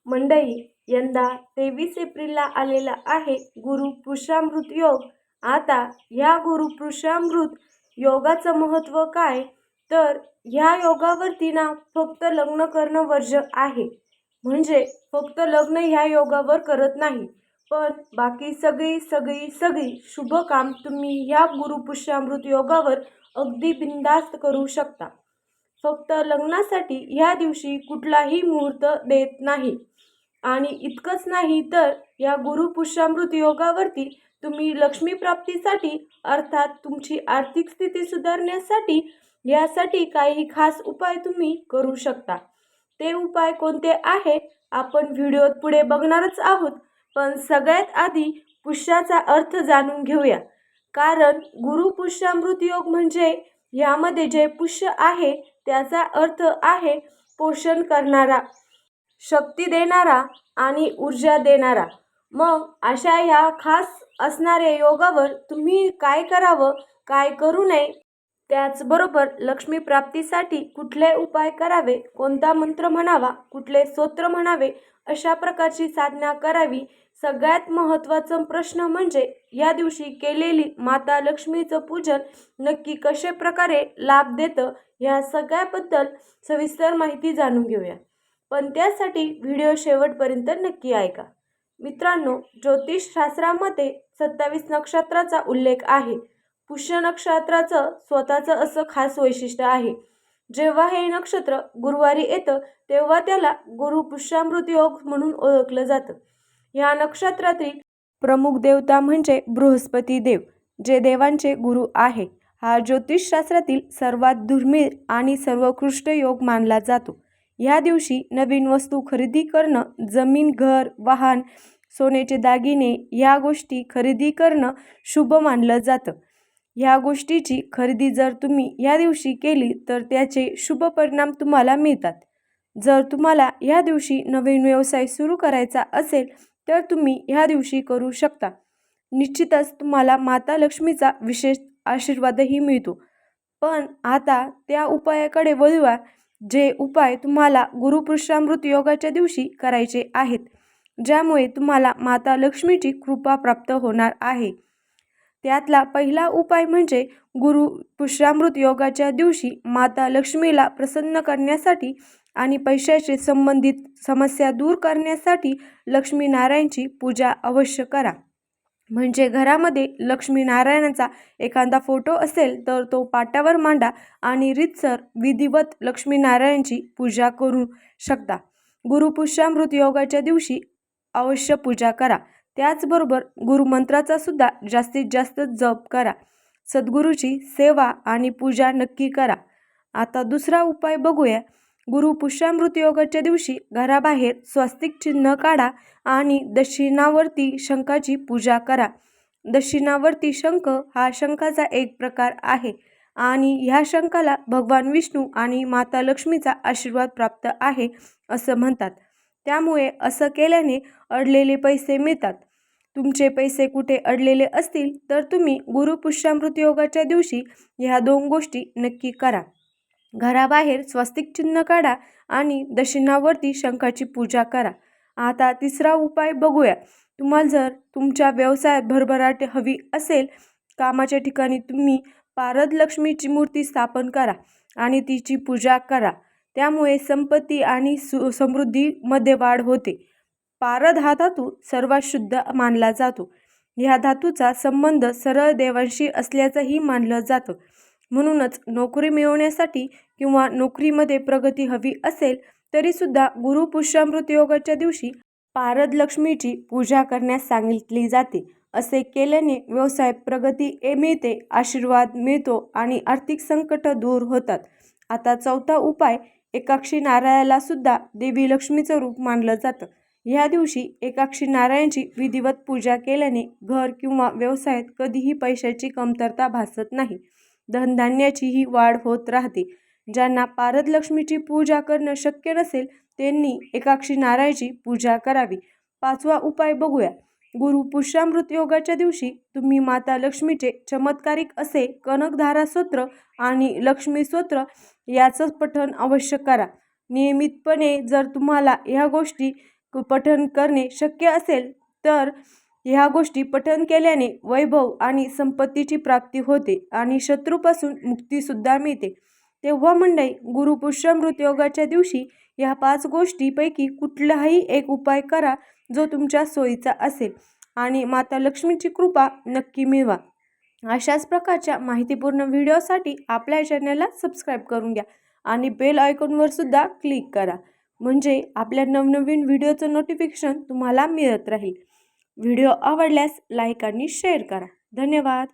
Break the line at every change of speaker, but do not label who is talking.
मंडळी, यंदा 23 एप्रिलला आलेला आहे गुरुपुष्यामृत योग. आता ह्या गुरुपुष्यामृत योगाचं महत्त्व काय? तर ह्या योगावरती ना फक्त लग्न करणं वर्ज्य आहे. म्हणजे फक्त लग्न ह्या योगावर करत नाही, पण बाकी सगळी शुभ काम तुम्ही ह्या गुरुपुष्यामृत योगावर अगदी बिनधास्त करू शकता. फक्त लग्नासाठी ह्या दिवशी कुठलाही मुहूर्त देत नाही. आणि इतकंच नाही तर या गुरुपुष्यामृत योगावरती तुम्ही लक्ष्मी प्राप्तीसाठी अर्थात तुमची आर्थिक स्थिती सुधारण्यासाठी यासाठी काही खास उपाय तुम्ही करू शकता. ते उपाय कोणते आहे आपण व्हिडिओत पुढे बघणारच आहोत. पण सगळ्यात आधी पुष्याचा अर्थ जाणून घेऊया. कारण गुरुपुष्यामृत योग म्हणजे यामध्ये जे पुष्य आहे त्याचा अर्थ आहे पोषण करणारा, शक्ती देणारा आणि ऊर्जा देणारा. मग अशा ह्या खास असणाऱ्या योगावर तुम्ही काय करावं, काय करू नये, त्याचबरोबर लक्ष्मी प्राप्तीसाठी कुठले उपाय करावे, कोणता मंत्र म्हणावा, कुठले स्तोत्र म्हणावे, अशा प्रकारची साधना करावी. सगळ्यात महत्त्वाचा प्रश्न म्हणजे या दिवशी केलेली माता लक्ष्मीचं पूजन नक्की कशा प्रकारे लाभ देतं, ह्या सगळ्याबद्दल सविस्तर माहिती जाणून घेऊया. पण त्यासाठी व्हिडिओ शेवटपर्यंत नक्की ऐका. मित्रांनो, ज्योतिषशास्त्रामध्ये 27 नक्षत्राचा उल्लेख आहे. पुष्य नक्षत्राचं स्वतःचं असं खास वैशिष्ट्य आहे. जेव्हा हे नक्षत्र गुरुवारी येतं तेव्हा त्याला गुरुपुष्यामृत योग म्हणून ओळखलं जातं. या नक्षत्रातील प्रमुख देवता म्हणजे बृहस्पती देव, जे देवांचे गुरु आहे. हा ज्योतिषशास्त्रातील सर्वात दुर्मिळ आणि सर्वोत्कृष्ट योग मानला जातो. या दिवशी नवीन वस्तू खरेदी करणं, जमीन, घर, वाहन, सोन्याचे दागिने या गोष्टी खरेदी करणं शुभ मानलं जातं. ह्या गोष्टीची खरेदी जर तुम्ही या दिवशी केली तर त्याचे शुभ परिणाम तुम्हाला मिळतात. जर तुम्हाला या दिवशी नवीन व्यवसाय सुरू करायचा असेल तर तुम्ही ह्या दिवशी करू शकता. निश्चितच तुम्हाला माता लक्ष्मीचा विशेष आशीर्वादही मिळतो. पण आता त्या उपायाकडे वळूया, जे उपाय तुम्हाला गुरुपुष्यामृत योगाच्या दिवशी करायचे आहेत, ज्यामुळे तुम्हाला माता लक्ष्मीची कृपा प्राप्त होणार आहे. त्यातला पहिला उपाय म्हणजे गुरुपुष्यामृत योगाच्या दिवशी माता लक्ष्मीला प्रसन्न करण्यासाठी आणि पैशाशी संबंधित समस्या दूर करण्यासाठी लक्ष्मीनारायणची पूजा अवश्य करा. म्हणजे घरामध्ये लक्ष्मीनारायणाचा एखादा फोटो असेल तर तो पाटावर मांडा आणि रीतसर विधिवत लक्ष्मीनारायणची पूजा करू शकता. गुरुपुष्यामृत योगाच्या दिवशी अवश्य पूजा करा. त्याचबरोबर गुरुमंत्राचा सुद्धा जास्तीत जास्त जप करा. सद्गुरूची सेवा आणि पूजा नक्की करा. आता दुसरा उपाय बघूया. गुरुपुष्यामृत योगाच्या दिवशी घराबाहेर स्वस्तिक चिन्ह काढा आणि दक्षिणावर्ती शंखाची पूजा करा. दक्षिणावर्ती शंख हा शंखाचा एक प्रकार आहे आणि ह्या शंखाला भगवान विष्णू आणि माता लक्ष्मीचा आशीर्वाद प्राप्त आहे असं म्हणतात. त्यामुळे असं केल्याने अडलेले पैसे मिळतात. तुमचे पैसे कुठे अडलेले असतील तर तुम्ही गुरुपुष्यामृत योगाच्या दिवशी ह्या 2 गोष्टी नक्की करा. घराबाहेर स्वस्तिक चिन्ह काढा आणि दक्षिणावर्ती शंखाची पूजा करा. आता तिसरा उपाय बघूया. तुम्हाला जर तुमच्या व्यवसायात भरभराट हवी असेल, कामाच्या ठिकाणी तुम्ही पारद लक्ष्मीची मूर्ती स्थापन करा आणि तिची पूजा करा. त्यामुळे संपत्ती आणि समृद्धीमध्ये वाढ होते. पारद हा धातू सर्वात शुद्ध मानला जातो. ह्या धातूचा संबंध सरळ देवांशी असल्याचंही मानलं जातं. म्हणूनच नोकरी मिळवण्यासाठी किंवा नोकरीमध्ये प्रगती हवी असेल तरीसुद्धा गुरुपुष्यामृत योगाच्या दिवशी पारद लक्ष्मीची पूजा करण्यास सांगितली जाते. असे केल्याने व्यवसायात प्रगती मिळते, आशीर्वाद मिळतो आणि आर्थिक संकट दूर होतात. आता चौथा उपाय. एकाक्षी नारायणाला सुद्धा देवी लक्ष्मीचं रूप मानलं जातं. ह्या दिवशी एकाक्षी नारायणाची विधिवत पूजा केल्याने घर किंवा व्यवसायात कधीही पैशाची कमतरता भासत नाही. धनधान्याचीही वाढ होत राहते. ज्यांना पारद लक्ष्मीची पूजा करणं शक्य नसेल त्यांनी एकाक्षी नारायणाची पूजा करावी. पाचवा उपाय बघूया. गुरुपुष्यामृत योगाच्या दिवशी तुम्ही माता लक्ष्मीचे चमत्कारिक असे कनकधारा स्तोत्र आणि लक्ष्मी स्तोत्र याचं पठण अवश्य करा. नियमितपणे जर तुम्हाला ह्या गोष्टी पठण करणे शक्य असेल तर ह्या गोष्टी पठण केल्याने वैभव आणि संपत्तीची प्राप्ती होते आणि शत्रूपासून मुक्तीसुद्धा मिळते. तेव्हा मंडळी, गुरुपुष्यामृत योगाच्या दिवशी ह्या 5 गोष्टीपैकी कुठलाही एक उपाय करा जो तुमच्या सोयीचा असेल आणि माता लक्ष्मीची कृपा नक्की मिळवा. अशाच प्रकारच्या माहितीपूर्ण व्हिडिओसाठी आपल्या चॅनलला सबस्क्राईब करून घ्या आणि बेल आयकॉनवर सुद्धा क्लिक करा, म्हणजे आपल्या नवनवीन व्हिडिओचं नोटिफिकेशन तुम्हाला मिळत राहील. व्हिडिओ आवडल्यास लाईक आणि शेअर करा. धन्यवाद.